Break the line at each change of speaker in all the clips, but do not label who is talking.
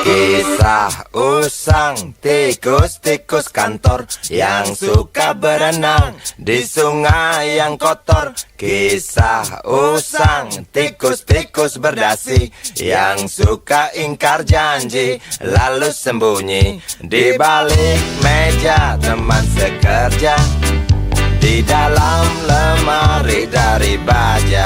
Kisah usang tikus-tikus kantor yang suka berenang di sungai yang kotor. Kisah usang tikus-tikus berdasi yang suka ingkar janji lalu sembunyi di balik meja teman sekerja, di dalam lemari dari baja.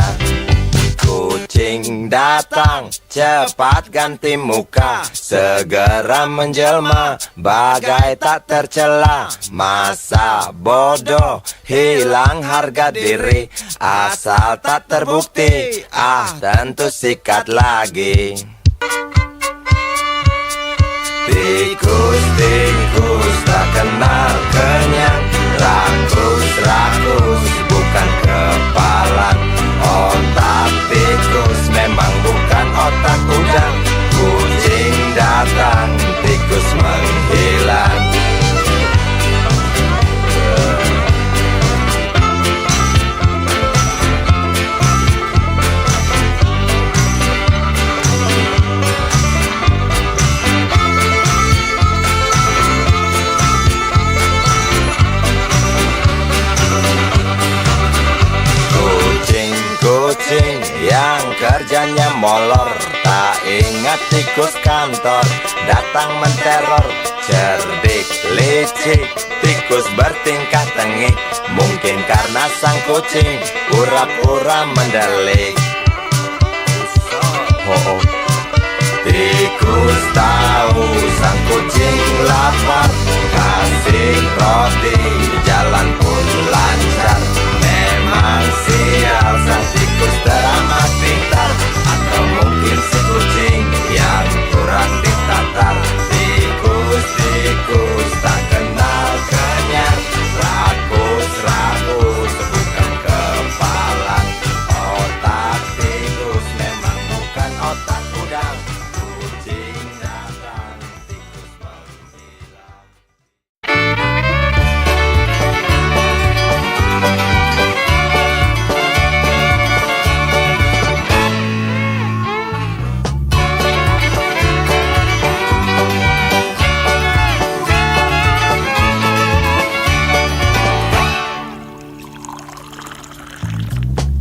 Kucing datang, cepat ganti muka, segera menjelma, bagai tak tercela. Masa bodoh, hilang harga diri, asal tak terbukti, tentu sikat lagi. Tikus-tikus tak kenal kenyang, rakus-rakus bukan kepalan. Otak tikus memang bukan otak udang. Kucing datang, tikus menghilang. Kucing yang kerjanya molor, tak ingat tikus kantor, datang menteror. Cerdik, licik, tikus bertingkah tengik, mungkin karena sang kucing pura-pura mendelik. Tikus tahu sang kucing lapar, kasih roti, jalan pun lancar. Memang sial sang tikus teramat pintar, atau mungkin si kucing yang kurang ditatar. Tikus-tikus tak kenal kenyang, rakus-rakus bukan kepalan. Otak tikus memang bukan otak udang. Kucing datang, tikus menghilang.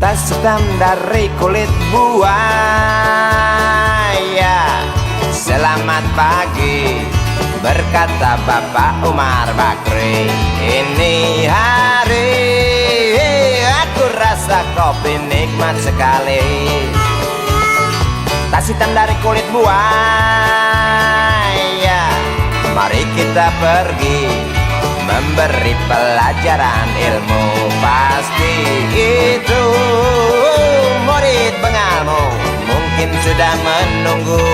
Tas hitam dari kulit buaya. Selamat pagi, berkata Bapak Umar Bakri. Ini hari aku rasa kopi nikmat sekali. Tas hitam dari kulit buaya, mari kita pergi memberi pelajaran ilmu. Pasti itu murid pengalmu, mungkin sudah menunggu.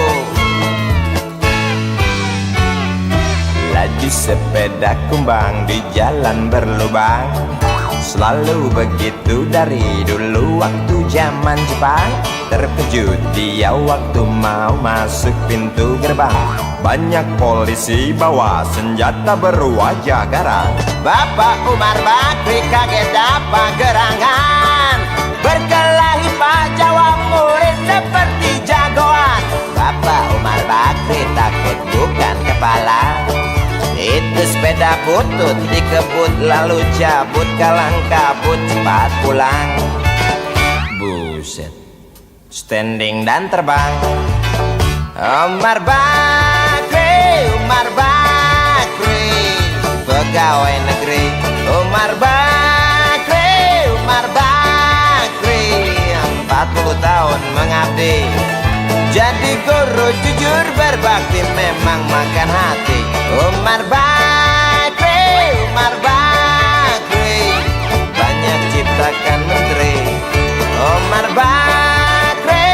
Laju sepeda kumbang di jalan berlubang, selalu begitu dari dulu waktu zaman Jepang. Terkejut dia waktu mau masuk pintu gerbang, banyak polisi bawa senjata berwajah garang. Bapak Umar Bakri kaget dapat gerangan, berkelahi Pak jawab murid seperti jagoan. Bapak Umar Bakri takut bukan kepala, itu sepeda butut dikebut lalu cabut, kalang kabut cepat pulang. Buset, standing dan terbang. Umar Bakri, pegawai negeri. Umar Bakri, 40 tahun mengabdi, jadi guru jujur berbakti, memang makan hati. Umar Bakri, banyak ciptakan menteri. Umar Bakri,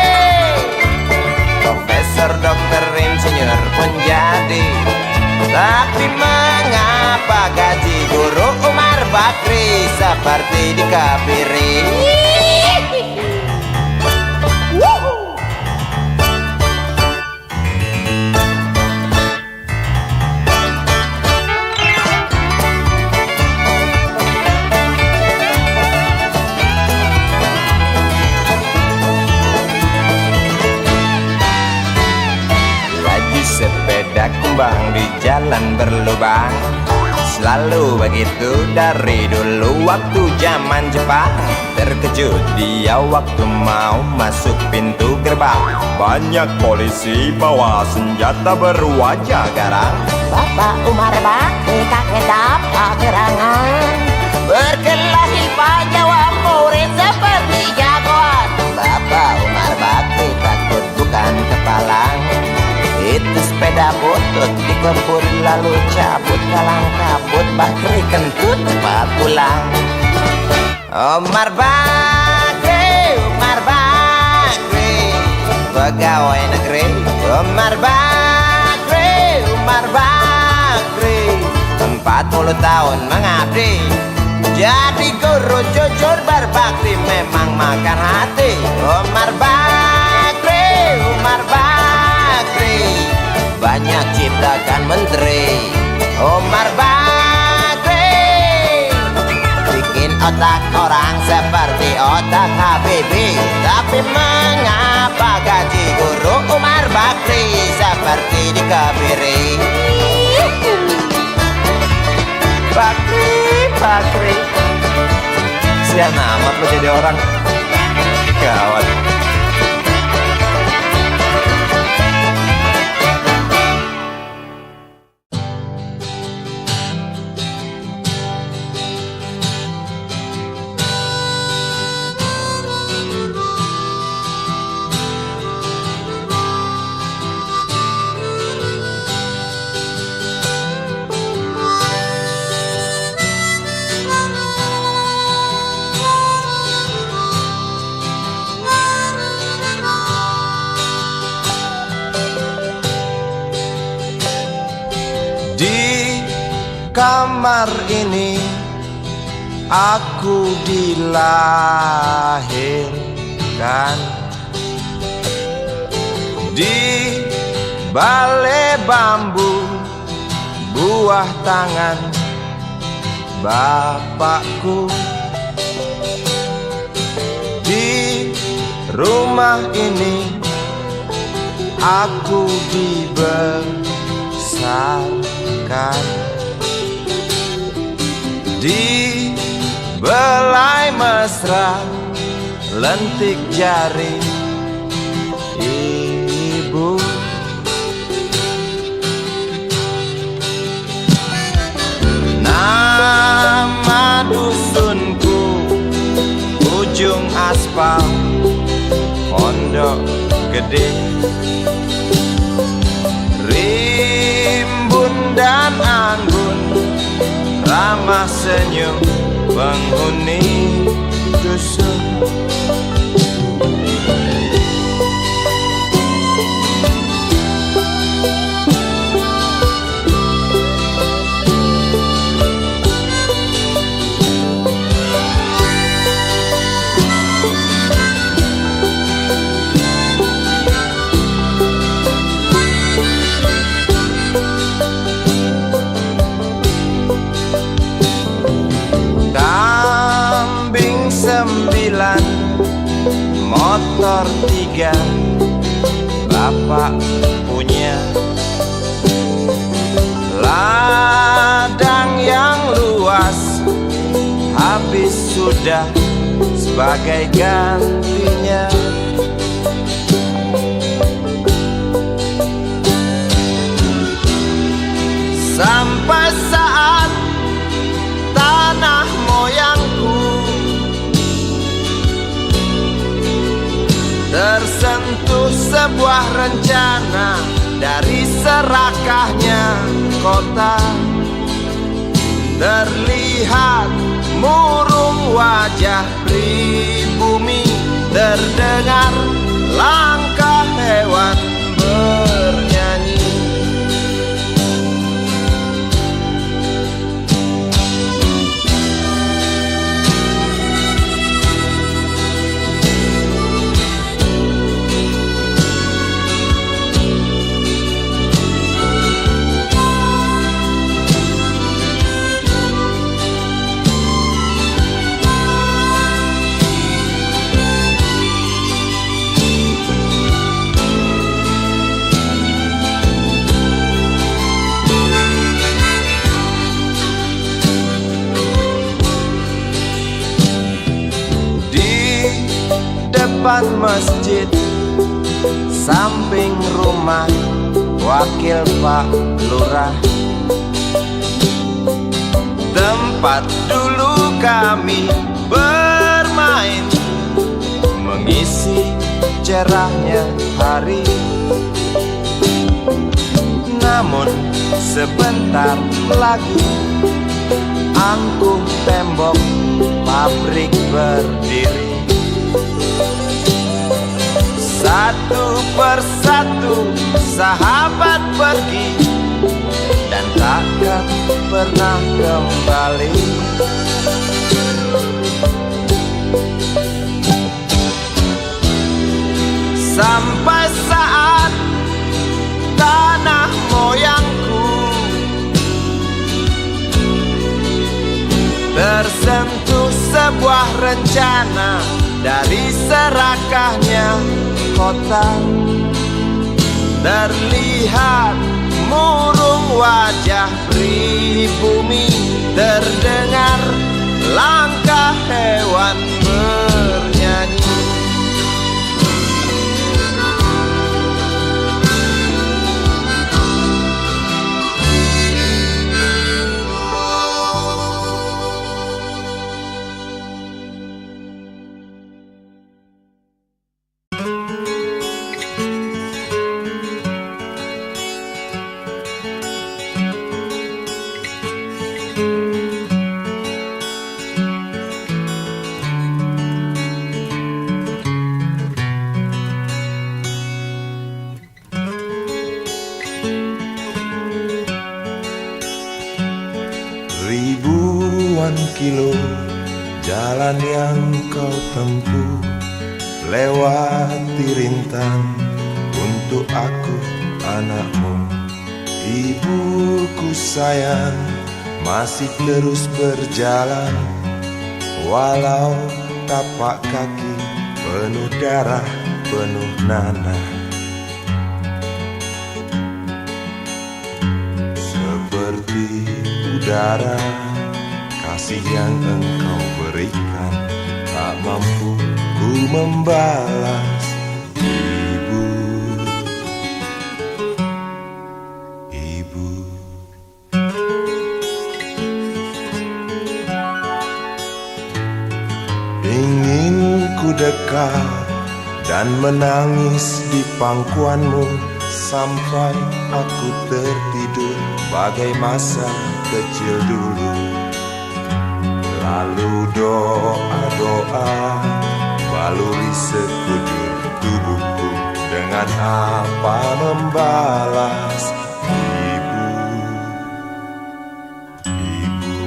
profesor, dokter, insinyur pun jadi. Tapi mengapa gaji guru Umar Bakri seperti dikebiri? sepeda kumbang di jalan berlubang. Selalu begitu dari dulu waktu zaman Jepang. Terkejut dia waktu mau masuk pintu gerbang. Banyak polisi bawa senjata berwajah garang.
Bapak Umar Bakri kakek dapat gerangan, berkelahi Pak jawab murid seperti jagoan.
Bapak Umar Bakri takut bukan kepalang. Itu sepeda butut dikebut lalu cabut kalang kabut. Bakri kentut cepat pulang. Umar Bakri, Umar Bakri, pegawai negeri. Umar Bakri, Umar Bakri, 40 tahun mengabdi. Jadi guru jujur berbakti memang makan hati. Umar Bakri, Umar Bakri, banyak ciptakan menteri. Umar Bakri bikin otak orang seperti otak Habibie. Tapi mengapa gaji guru Umar Bakri seperti dikebiri? Bakri, Bakri, sian amat lo jadi orang. Gawat. Kamar ini aku dilahirkan, di balai bambu buah tangan bapakku. Di rumah ini aku dibesarkan, di belai mesra lentik jari ibu. Nama dusunku ujung aspal Pondok Gede. Rimbun dan anggun ramah senyum penghuni dusun. Motor 3 bapak punya, ladang yang luas habis sudah sebagai gantinya. Sampai saat tanah moyangku tersentuh sebuah rencana dari serakahnya kota. Terlihat murung wajah pribumi, terdengar langkah hewan bernyanyi. depan masjid, samping rumah wakil Pak Lurah. Tempat dulu kami bermain, mengisi cerahnya hari. Namun sebentar lagi angkuh tembok pabrik berdiri. Satu persatu sahabat pergi dan takkan pernah kembali. Sampai saat tanah moyangku tersentuh sebuah rencana dari serakahnya kota. Terlihat murung wajah pribumi, terdengar langkah hewan bernyanyi.
Ribuan kilo jalan yang kau tempuh, lewati rintang untuk aku anakmu. Ibuku sayang masih terus berjalan, walau tapak kaki penuh darah, penuh nanah. Seperti udara, kasih yang engkau berikan tak mampu ku membalas. Ibu, ibu. Ingin ku dekat dan menangis di pangkuanmu sampai aku tertidur bagai masa kecil dulu. Lalu doa-doa baluri sekujur tubuhku, dengan apa membalas. Ibu, ibu.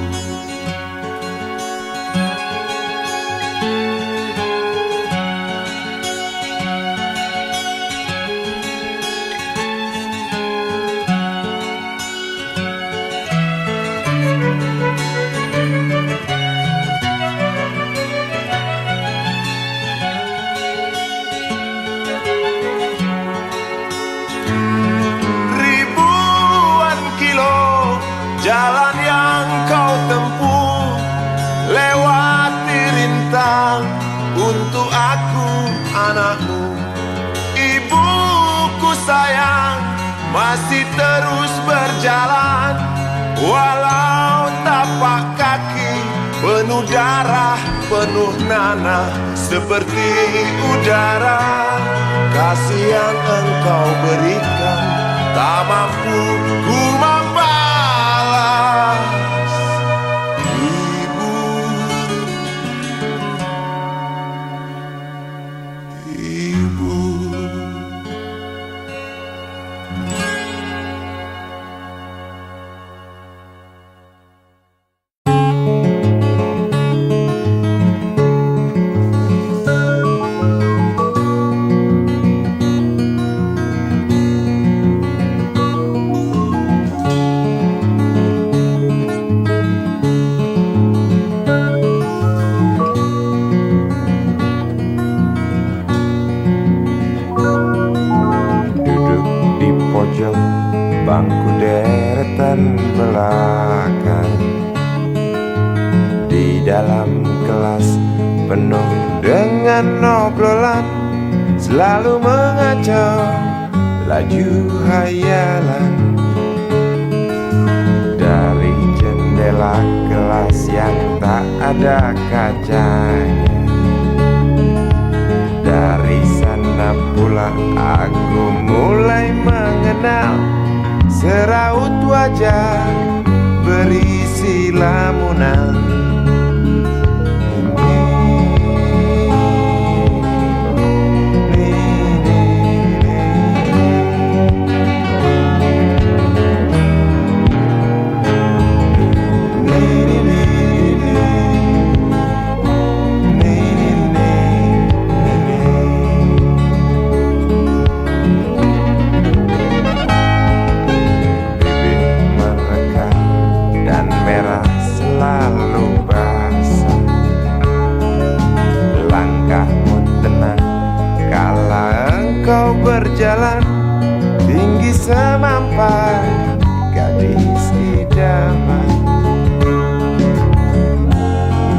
Jalan yang kau tempuh, lewati rintang untuk aku anakmu. Ibuku sayang masih terus berjalan, walau tapak kaki penuh darah, penuh nanah. Seperti udara, kasih yang engkau berikan tak mampu ku membalas. Bangku deretan belakang, di dalam kelas penuh dengan obrolan, selalu mengacau laju hayalan. Dari jendela kelas yang tak ada kacanya, dari sana pula aku mulai mengenal seraut wajah berisi lamunan. Kau berjalan tinggi semampai, gadis idaman.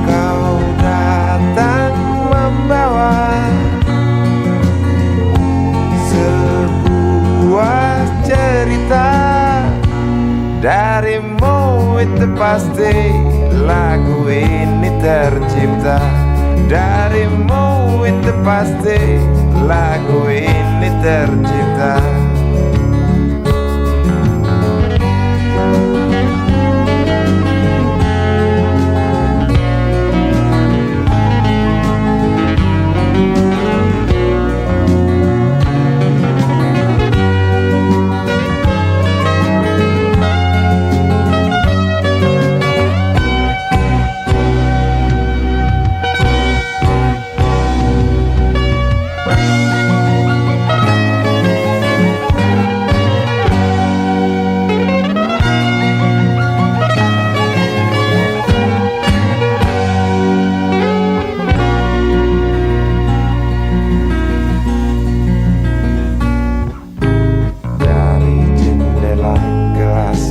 Kau datang membawa sebuah cerita. Darimu itu pasti lagu ini tercipta. Darimu itu pasti lagu ini tercipta.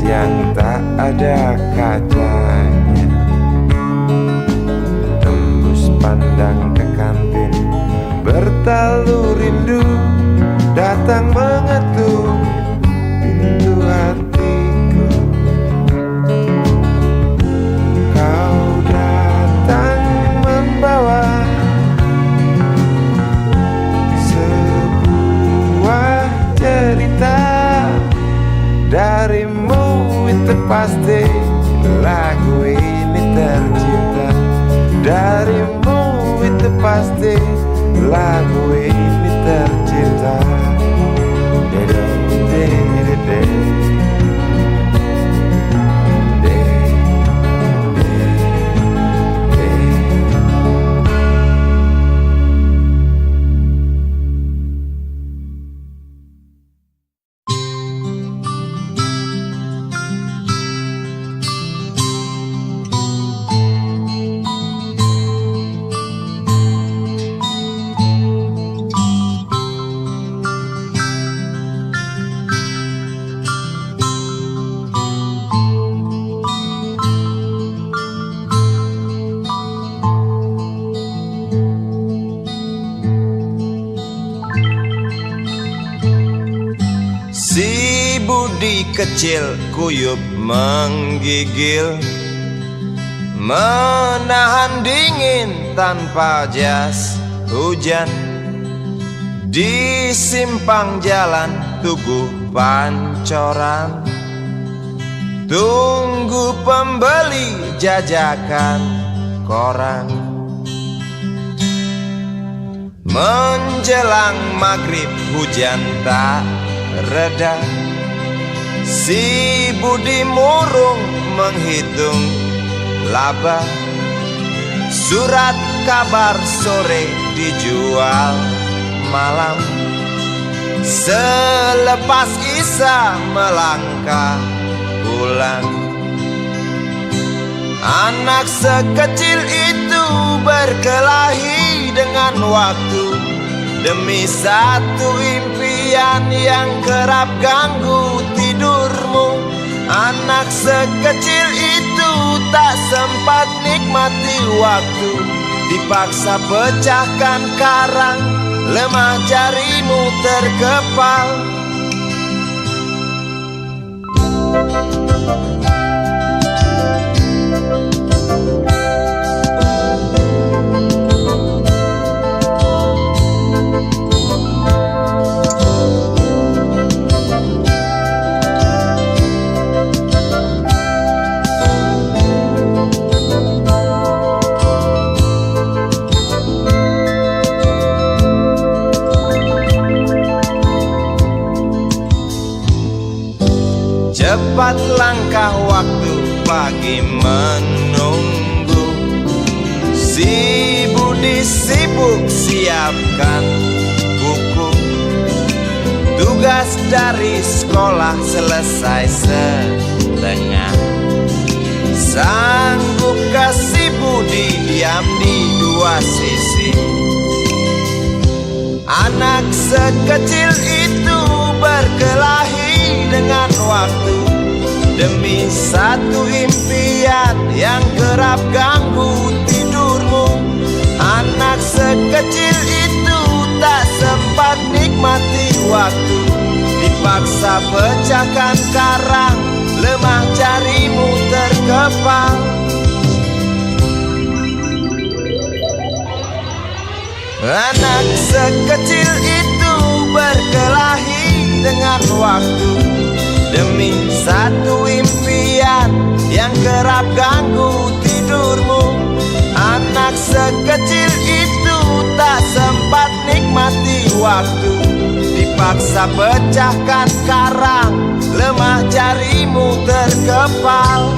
Yang tak ada kacanya, tembus pandang ke kantin, bertalu rindu datang mengetuk pintu hatiku. Kau datang membawa sebuah cerita. Darimu itu pasti lagu ini tercipta. Darimu itu pasti lagu ini tercipta.
Si Budi kecil kuyup menggigil, menahan dingin tanpa jas hujan. Di simpang jalan Tugu Pancoran, tunggu pembeli jajakan koran. Menjelang maghrib hujan tak reda, si Budi murung menghitung laba. Surat kabar sore dijual malam. Selepas Isya melangkah pulang. Anak sekecil itu berkelahi dengan waktu demi satu impian yang kerap ganggu tidurmu. Anak sekecil itu tak sempat nikmati waktu dipaksa pecahkan karang, lemah jarimu terkepal. Cepat langkah waktu pagi menunggu, si Budi sibuk siapkan buku. Tugas dari sekolah selesai setengah. Sanggup kasih Budi diam di dua sisi. Anak sekecil itu berkelahi dengan waktu demi satu impian yang kerap ganggu tidurmu. Anak sekecil itu tak sempat nikmati waktu, dipaksa pecahkan karang, lemah jarimu terkepal. Anak sekecil itu berkelahi dengan waktu demi satu impian yang kerap ganggu tidurmu. Anak sekecil itu tak sempat nikmati waktu, dipaksa pecahkan karang, lemah jarimu terkepal.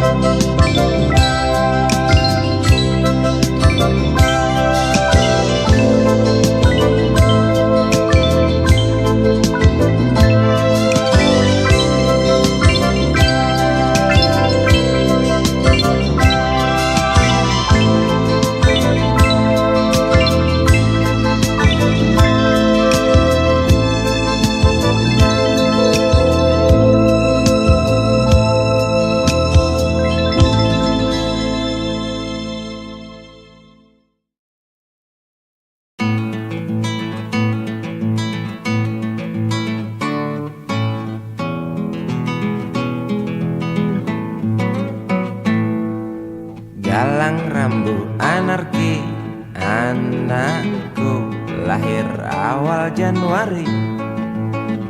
Galang rambu anarki, anakku lahir awal Januari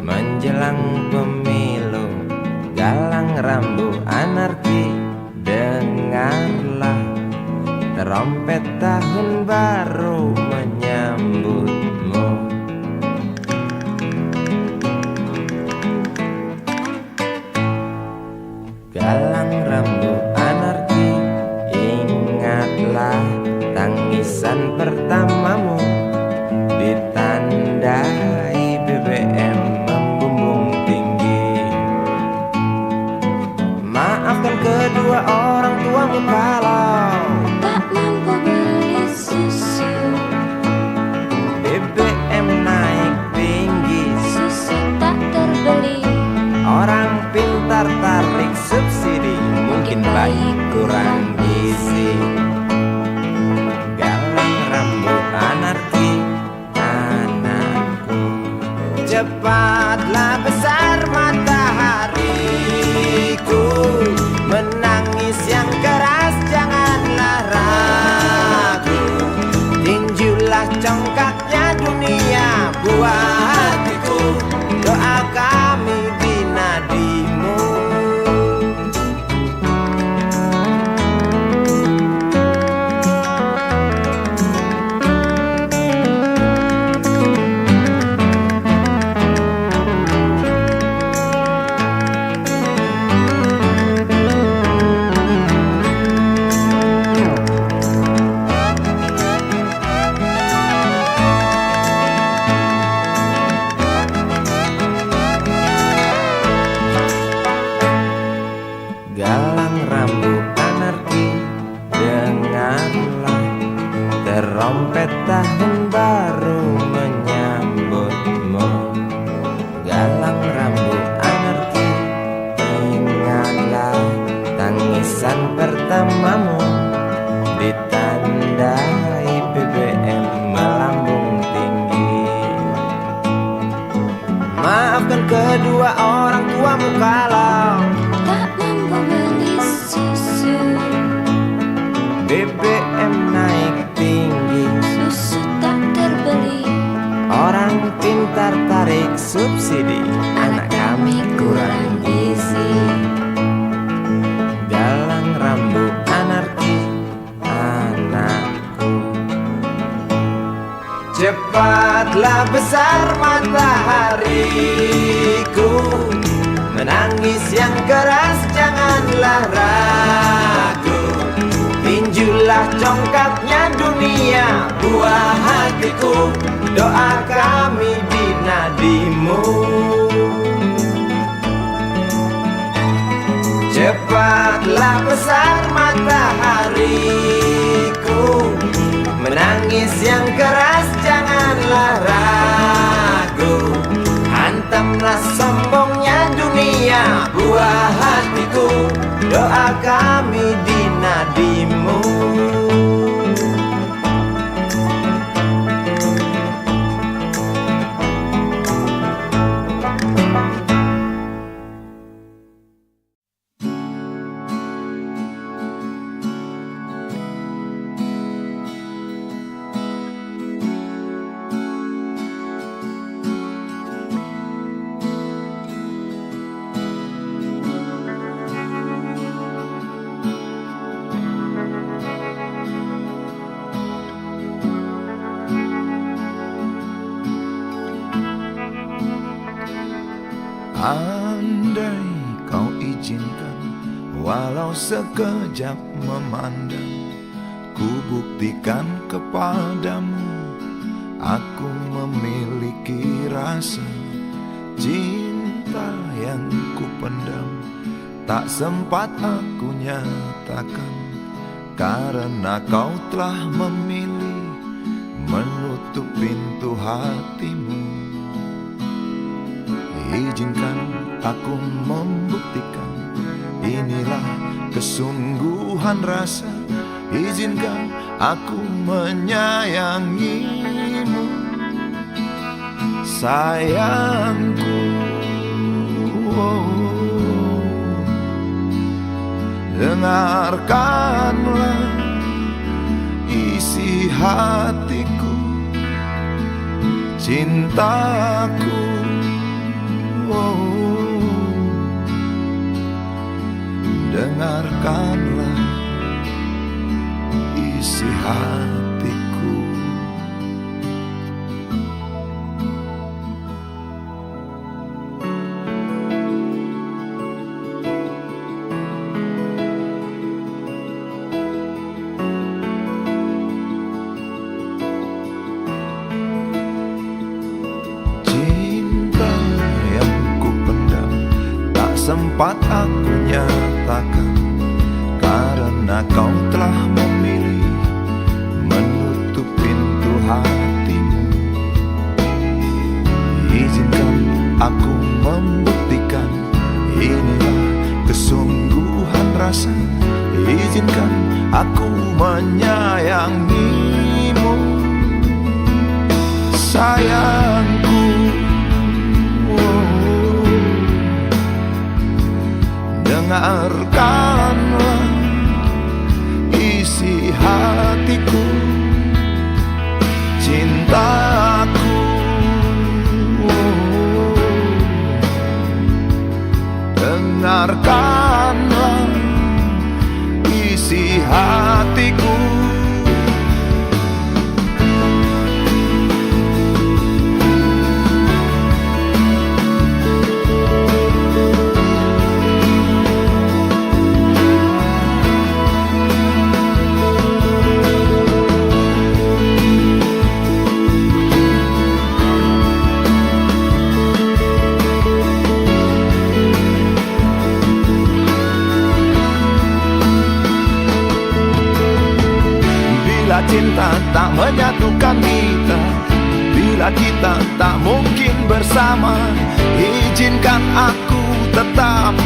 menjelang pemilu. Galang rambu anarki, dengarlah trompet tahun baru menyambutmu. Galang rambu anarki, ingatlah tangisan pertamamu, ditandai BBM membumbung tinggi. Maafkan kedua orang tuamu kalau
tak mampu beli susu.
BBM naik tinggi,
Susu tak terbeli.
orang pintar tarik subsidi, mungkin bayi kurang gizi. Galang rambu anarki, anakku, cepatlah besar matahariku. Menangis yang keras janganlah ragu, tinjulah congkaknya dunia buat hatiku. Doa kami di nadimu. Galang rambu anarki, dengarlah terompet tahun baru menyambutmu. Galang rambu anarki, ingatlah tangisan pertamamu, ditandai
tak mampu beli susu.
BBM naik tinggi,
Susu tak terbeli,
orang pintar tarik subsidi, anak kami kurang gizi. Dalang rambut anarki, anakku. Cepatlah besar matahariku, menangis yang keras janganlah ragu. Tinjulah congkaknya dunia, buah hatiku, doa kami di nadimu. Cepatlah besar matahariku, menangis yang keras janganlah ragu. Hantamlah sombongnya dunia, buah hatiku, doa kami di nadimu.
Andai kau izinkan, walau sekejap memandang, ku buktikan kepadamu, aku memiliki rasa cinta yang ku pendam. Tak sempat aku nyatakan, karena kau telah memilih menutup pintu hatimu. Izinkan aku membuktikan, inilah kesungguhan rasa. Izinkan aku menyayangimu, sayangku. Dengarkanlah isi hatiku, cintaku. Dengarkanlah isi hatiku. Cinta yang ku pendam, tak sempat aku nyatakan, karena kau telah memilih menutup pintu hatimu. Izinkan aku membuktikan, inilah kesungguhan rasa. Izinkan aku menyayangimu, sayangku. Dengarkanlah isi hatiku, cintaku. Dengarkanlah isi hatiku. Bila cinta tak menyatukan kita, bila kita tak mungkin bersama, izinkan aku tetap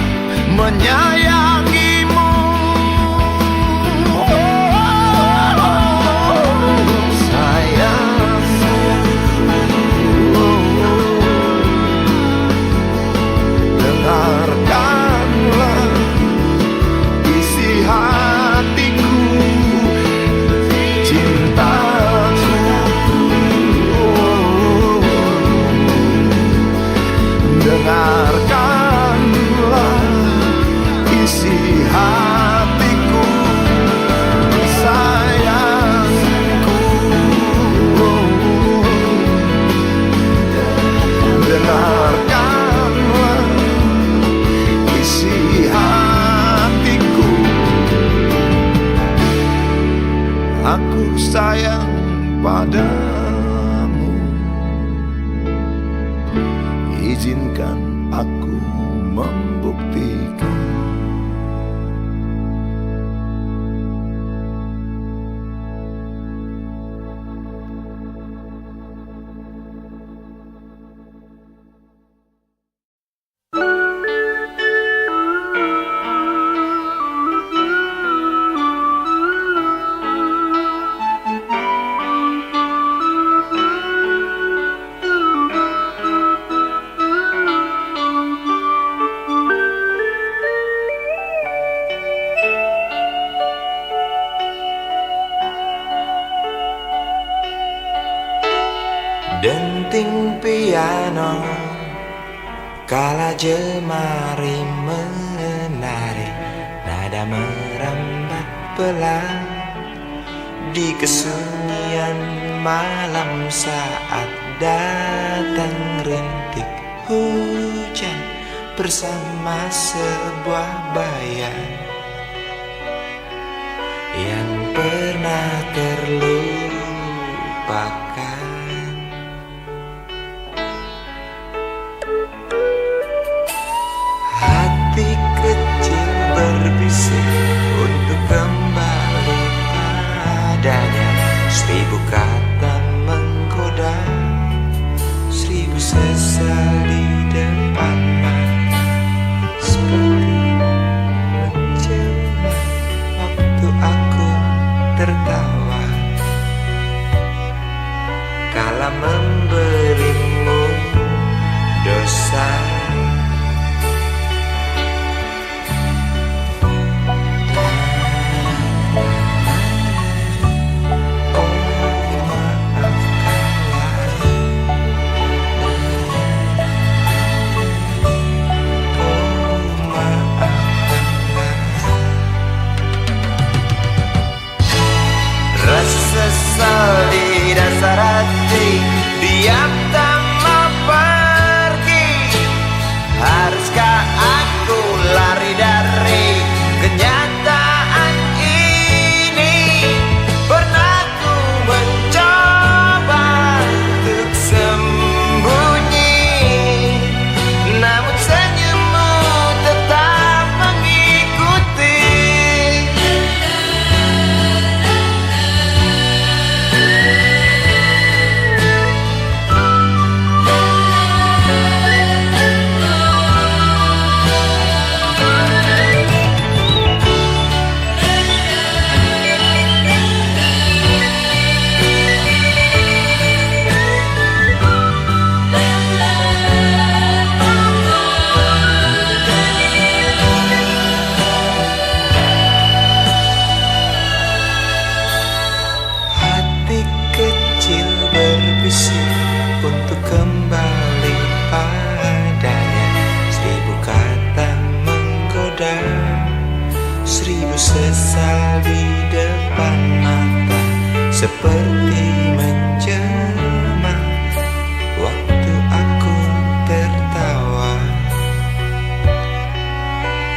menyayangimu. Sayang, dengarkan isi hatiku, sayangku. Dengarkanlah isi hatiku. Aku sayang padamu, izinkan aku membuktikan.
Denting piano kala jemari menari, nada merambat pelan di kesunyian malam saat datang rintik hujan bersama sebuah bayang yang pernah terlupakan. Hati kecil berbisik untuk kembali padanya. 1000 kata menggoda, 1000 sesal di depan mata. Seperti menjelma waktu aku tertawa kala memberimu dosa. Sesal di dasar hati, diam tak mau pergi. Haruskah aku lari dari kenyataan ini? Pernah ku mencoba untuk sembunyi, namun senyummu tetap mengikuti. Berbisik untuk kembali padanya. 1000 kata menggoda, 1000 sesal di depan mata. Seperti menjelma waktu aku tertawa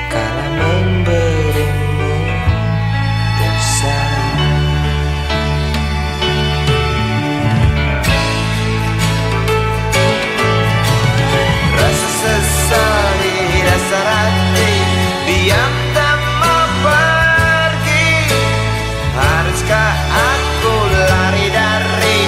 kala memberimu dosa. Sesal di dasar hati, diam tak mau pergi. Haruskah aku lari dari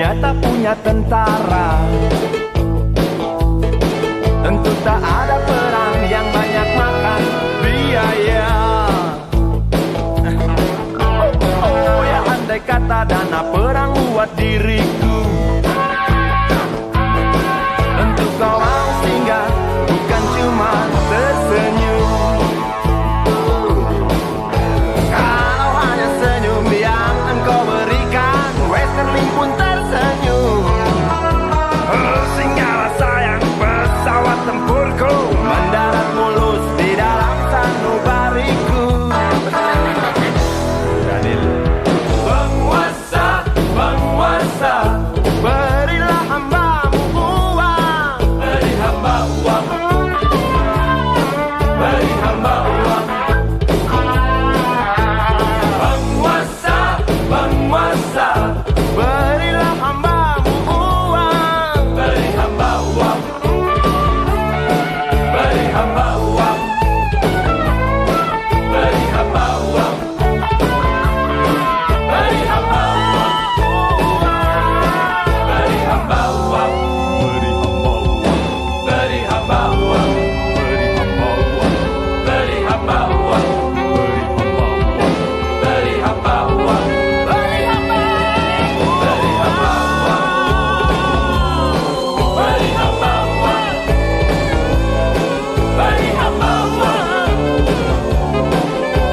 dunia tak punya tentara, tentu tak ada perang yang banyak makan biaya. Oh ya, andai kata dana perang buat diriku, tentu kau mau singgah, bukan cuma tersenyum. Kalau hanya senyum yang engkau berikan, Westerling pun tersenyum. Singgahlah sayang, pesawat tempurku mendarat mulus di dalam sanubariku. Penguasa, penguasa, berilah hambamu uang. Beri hamba uang, beri hamba uang. Penguasa, penguasa, berilah hambamu uang. Beri hamba uang, beri hamba uang, beri hamba uang, beri hamba uang, beri hamba uang, beri hamba uang, beri hamba uang, beri hamba uang, beri hamba uang, beri hamba uang, beri hamba uang, beri hamba uang,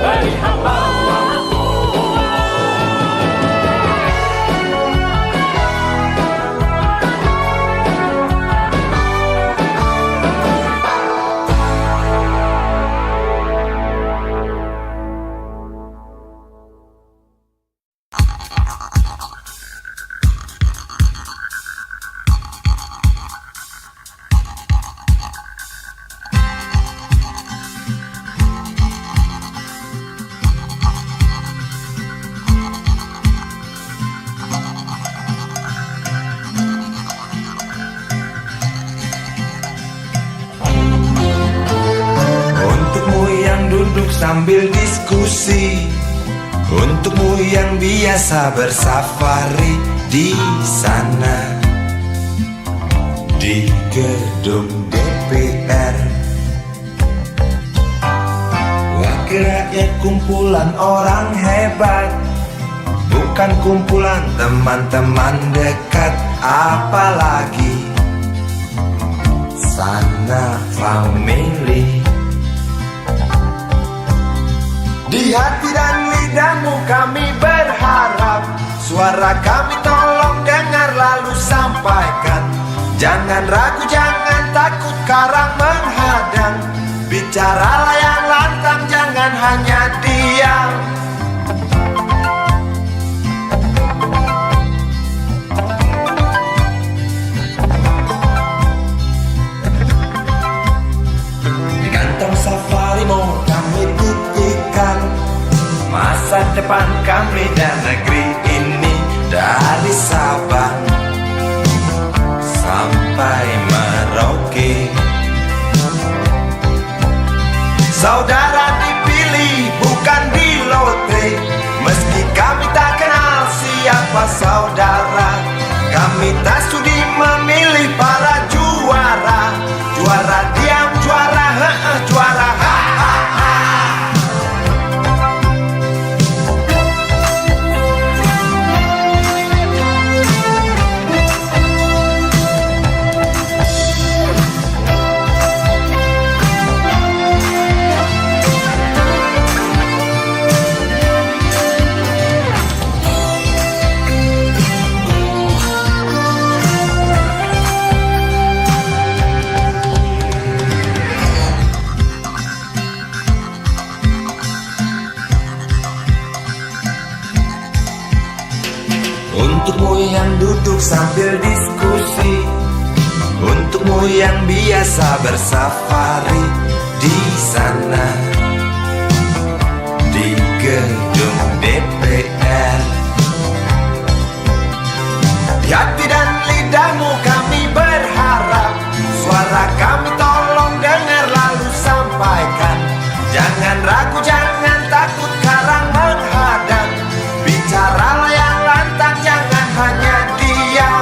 beri hamba uang. Untukmu yang duduk sambil diskusi, untukmu yang biasa bersafari di sana, di gedung DPR. Wakil rakyat kumpulan orang hebat, bukan kumpulan teman-teman dekat, apalagi sana family. Di hati dan lidahmu kami berharap, suara kami tolong dengar lalu sampaikan. Jangan ragu, jangan takut karang menghadang, bicaralah yang lantang, jangan hanya diam. Di kantong safarimu kami titipkan masa depan kami dan negeri ini, dari Sabang sampai Merauke. Saudara dipilih bukan di lotre, meski kami tak kenal siapa saudara. Kami tak sudi memilih para juara, juara diam, juara juara ha. Untukmu yang duduk sambil diskusi, untukmu yang biasa bersafari di sana, di gedung DPR. Di hati dan lidahmu kami berharap, suara kami tolong dengar lalu sampaikan. Jangan ragu, jangan takut karang menghadang, bicaralah yang lantang, jangan hanya diam.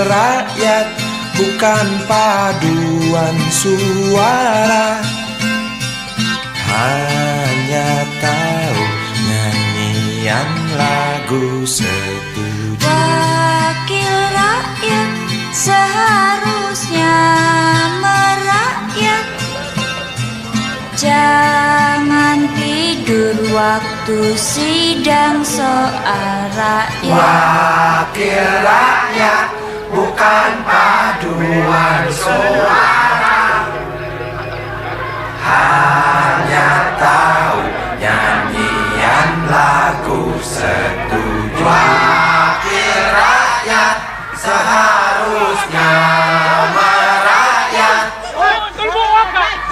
rakyat, bukan paduan suara. Hanya tahu nyanyian lagu setuju.
Wakil rakyat seharusnya merakyat. Jangan tidur waktu sidang soal rakyat.
Wakil rakyat, bukan paduan suara. Hanya tahu nyanyian lagu setuju. Wakil rakyat seharusnya merakyat.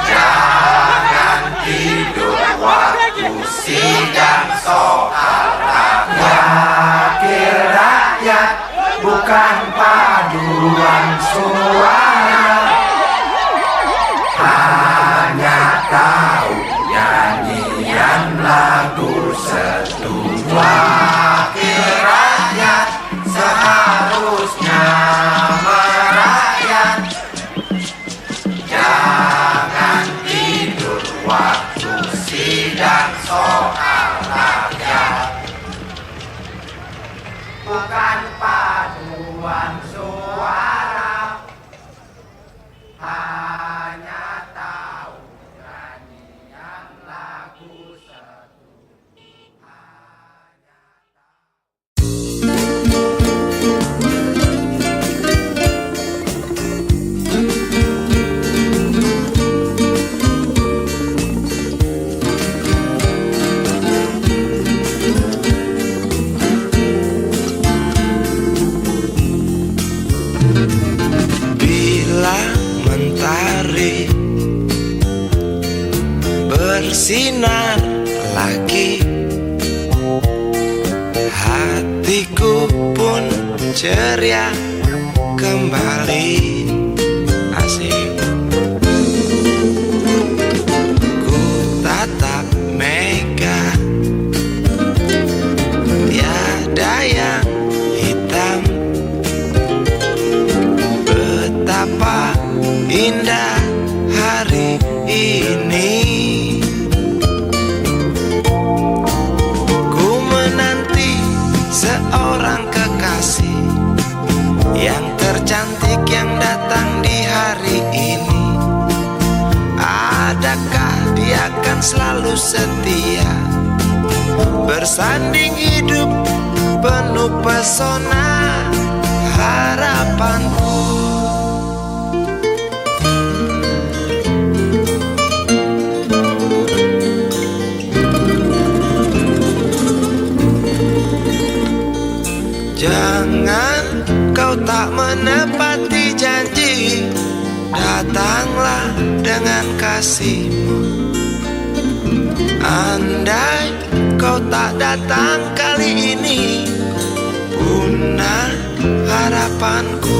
Jangan tidur waktu sidang soal rakyat. Wakil rakyat, bukan paduan suara. Hanya tahu nyanyian lagu setuju. Wakil rakyat seharusnya merakyat. Jangan tidur waktu sidang soal rakyat. Bukan paduan suara. Hanya tahu nyanyian lagu setuju. Bila mentari bersinar lagi, hatiku pun ceria kembali. Asik. Ku tatap mega, tiada yang hitam. Betapa indah hari ini. Ku menanti seorang kekasih yang tercantik yang datang di hari ini. Adakah dia akan selalu setia, bersanding hidup penuh pesona harapanku. Jangan kau tak menepati janji, datanglah dengan kasihmu. Andai kau tak datang kali ini, punah harapanku.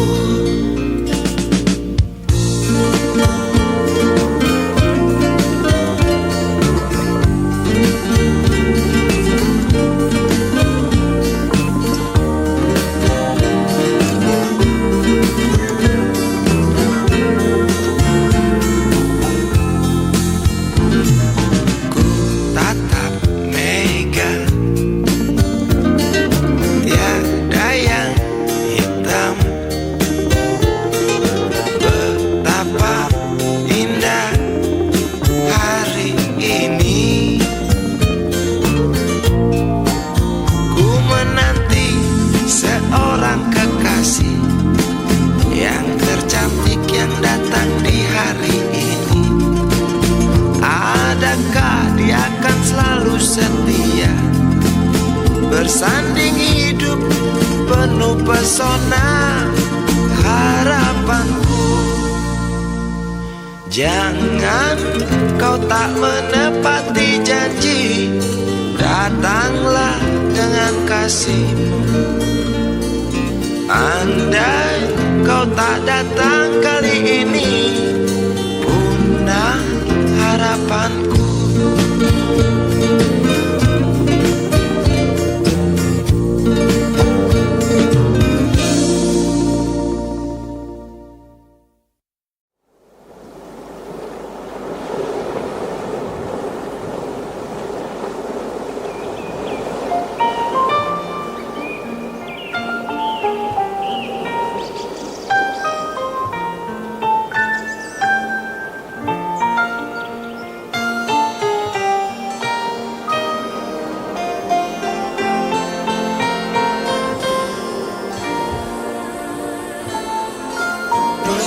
Setia bersanding hidup penuh pesona harapanku. Jangan kau tak menepati janji, datanglah dengan kasihmu. Andai kau tak datang kali ini, punah harapanku.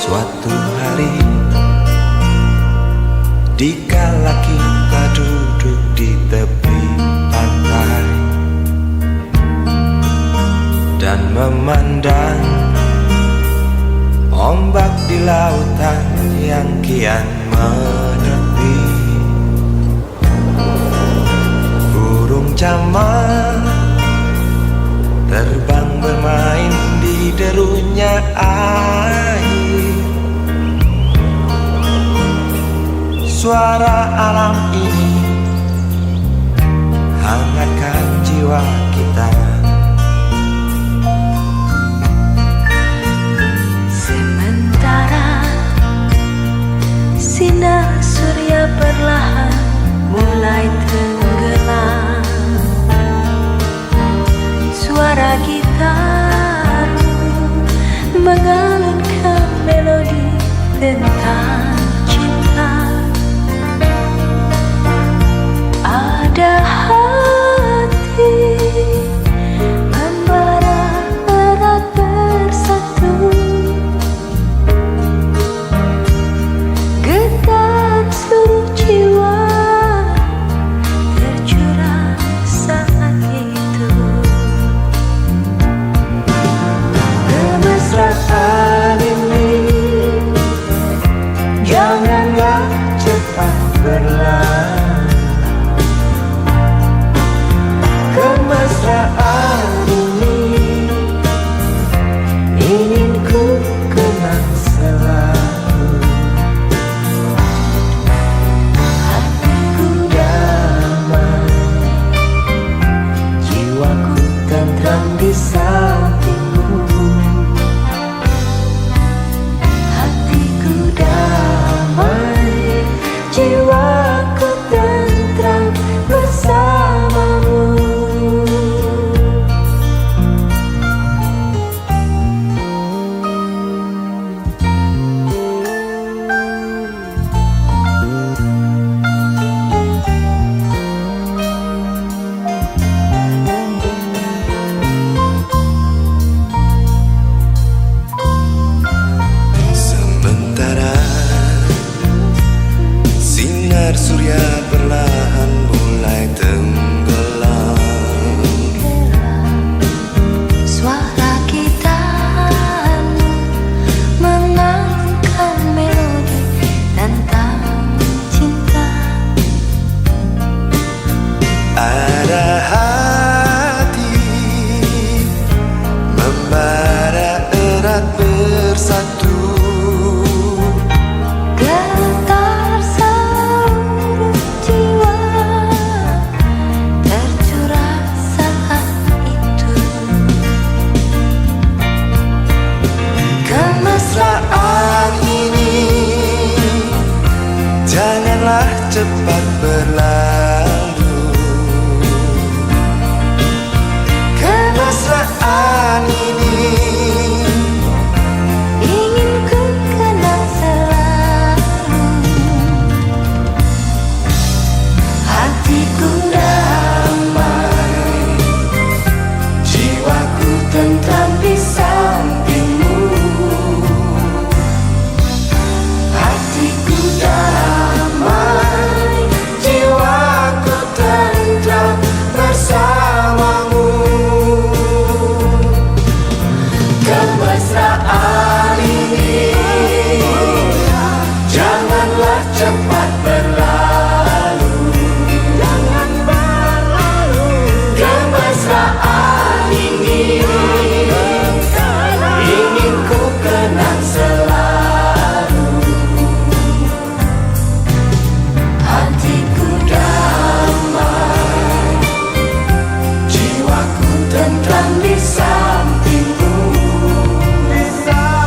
Suatu hari dikala kita duduk di tepi pantai dan memandang ombak di lautan yang kian menepi, burung camar terbang bermain di derunya air. Suara alam ini hangatkan jiwa kita.
Sementara sinar surya perlahan mulai tenggelam, suara gitar mengalunkan melodi tentang cinta. Ada hati membara erat bersatu, getar seluruh jiwa tercurah saat itu.
Kemesraan ini janganlah cepat berlalu. Kemesraan ini ingin ku kenang selalu. Hatiku damai, jiwaku tentram di sampingmu.
Hatiku damai, jiwaku tentram bersamamu.
Sementara sinar surya perlahan mulai tenggelam,
Suara gitar mengalunkan melodi tentang cinta.
ada hati membara erat bersatu,
Getar seluruh jiwa tercurah saat itu.
kemesraan ini janganlah cepat berlalu. Kemesraan ini
Ingin ku kenang selalu. Hatiku damai, jiwaku tentram di sampingmu. Hatiku damai, jiwaku tentram bersamamu. Kemesraan ini janganlah cepat berlalu. Jangan berlalu. Kemesraan ini ingin ku kenang selalu. Hatiku damai, jiwaku tentram di sampingmu. Di sampingmu.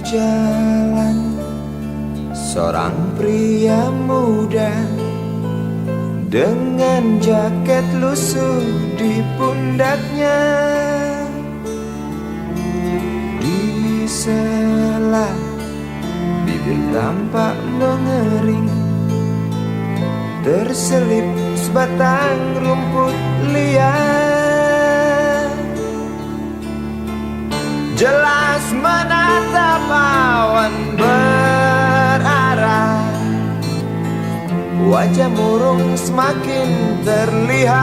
jalan, seorang pria muda dengan jaket lusuh di pundaknya. Di sela bibir tampak mengering, terselip sebatang rumput liar. Jelas menatap awan berarah, wajah murung semakin terlihat.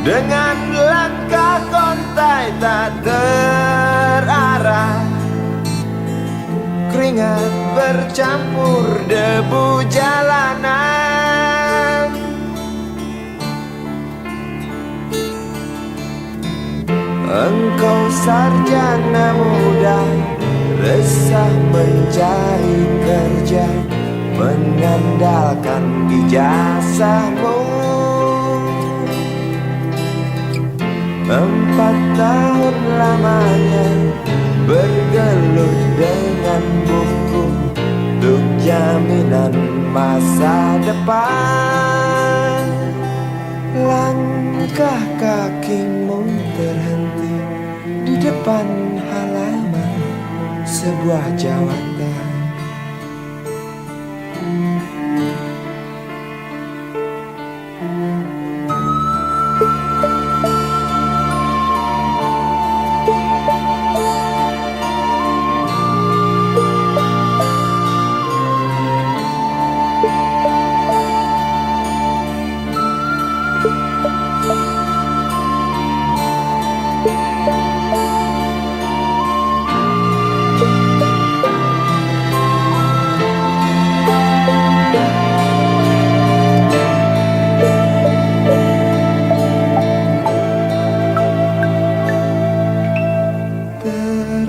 Dengan langkah kontai tak terarah, keringat bercampur debu jalanan. Engkau sarjana muda, resah mencari kerja, mengandalkan ijazahmu. 4 tahun lamanya bergelut dengan buku untuk jaminan masa depan. Langkah kakimu terhenti di depan halaman sebuah jawatan.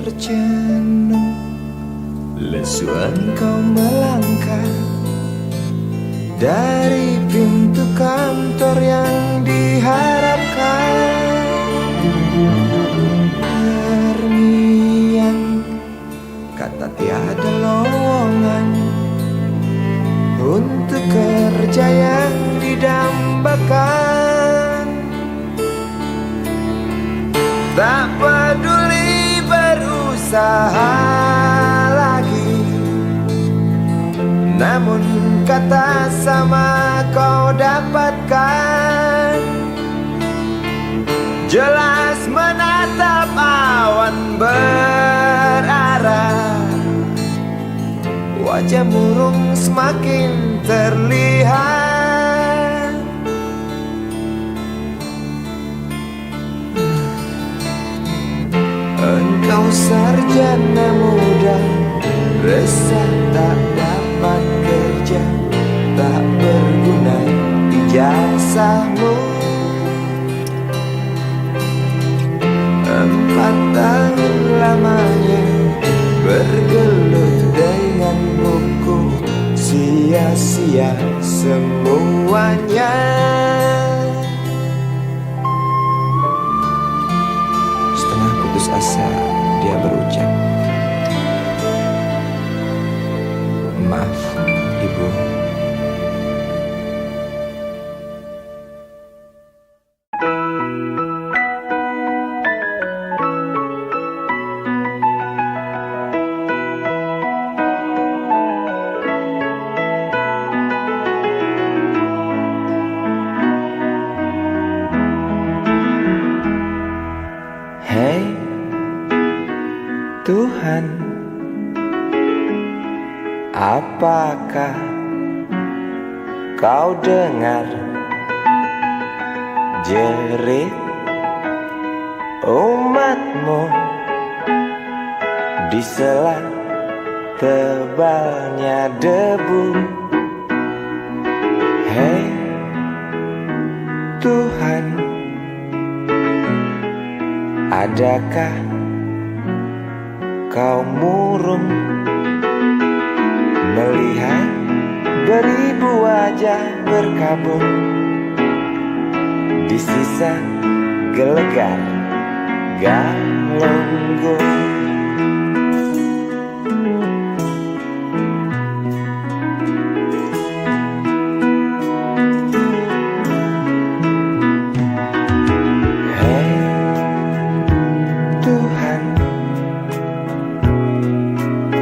Tercenung lesu engkau melangkah dari pintu kantor yang diharapkan. Terniang kata tiada lowongan untuk kerja yang didambakan. Tak peduli berusaha lagi, namun kata sama kau dapatkan. Jelas menatap awan berarah, wajah murung semakin terlihat. Engkau sarjana muda, resah tak dapat kerja, tak berguna ijazahmu. 4 tahun lamanya bergelut dengan buku, sia-sia semuanya. Setengah putus asa dia berucap, "Maaf, Ibu." Hei Tuhan, apakah kau dengar jerit umatmu di sela tebalnya debu? Hei Tuhan, adakah kau murung melihat beribu wajah berkabung di sisa gelegar galunggung. Hei Tuhan,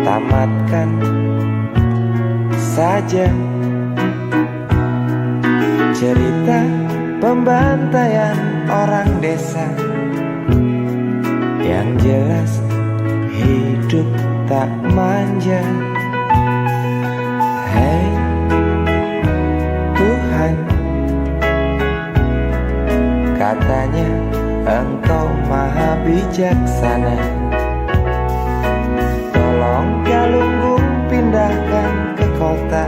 tamatkan saja cerita pembantaian orang desa. Yang jelas hidup tak manja. Hei Tuhan, katanya Engkau maha bijaksana. Tolong galunggung pindahkan ke kota,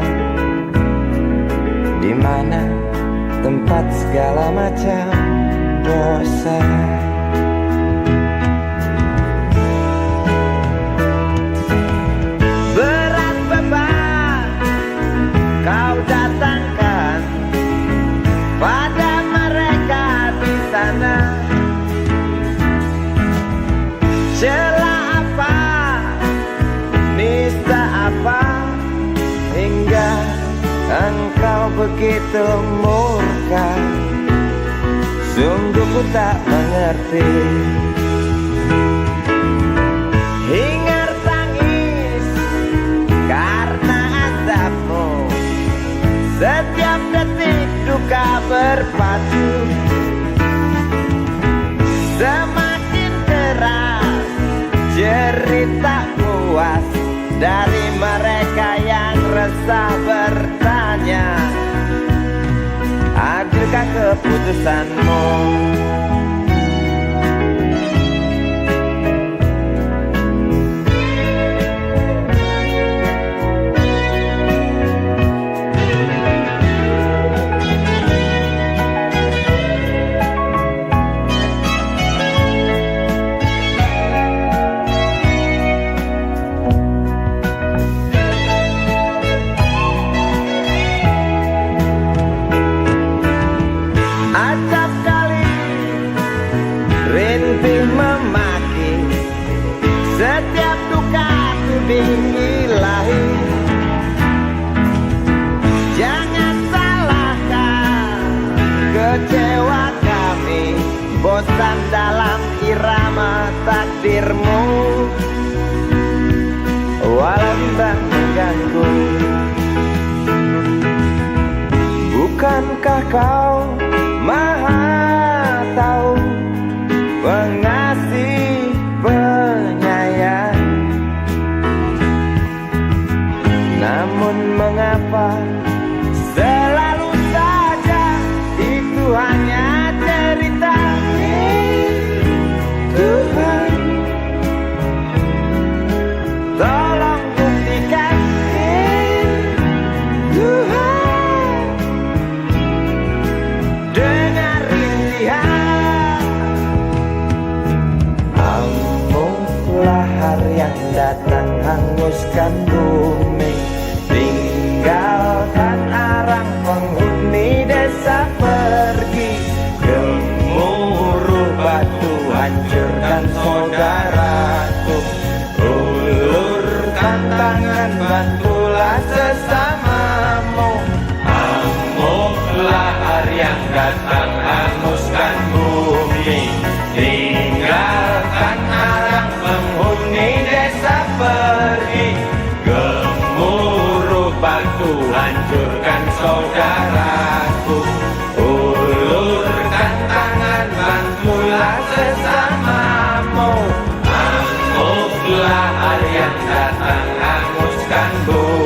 di mana tempat segala macam dosa. Berat beban kau datangkan pada mereka di sana. Celah apa, nista apa, hingga Engkau begitu murka. Sungguh ku tak mengerti. Hingar tangis karena azabmu, setiap detik duka berpacu. Semakin keras cerita puas dari mereka yang resah bertanya, adilkah keputusanmu? Acap kali rintih memaki, setiap duka tuding ilahi. Jangan salahkan kecewa kami, bosan dalam irama takdirmu. Walau bimbang mengganggu, bukankah kau Maha tahu, pengasih, penyayang? Namun mengapa selalu saja itu hanya cerita? Tuhan, tolong buktikan. Tuhan, dengar rintihan. Lahar yang datang hanguskan bumi, tinggalkan arang penghuni desa pergi. Gemuruh batu hancurkan saudaraku, ulurkan tangan bantulah sesamamu. Amuk lahar yang datang hanguskan bumi, tinggalkan arang penghuni desa pergi. Gemuruh batu hancurkan saudaraku, ulurkan tangan bantulah sesamamu. Amuk lahar yang datang hanguskan bumi,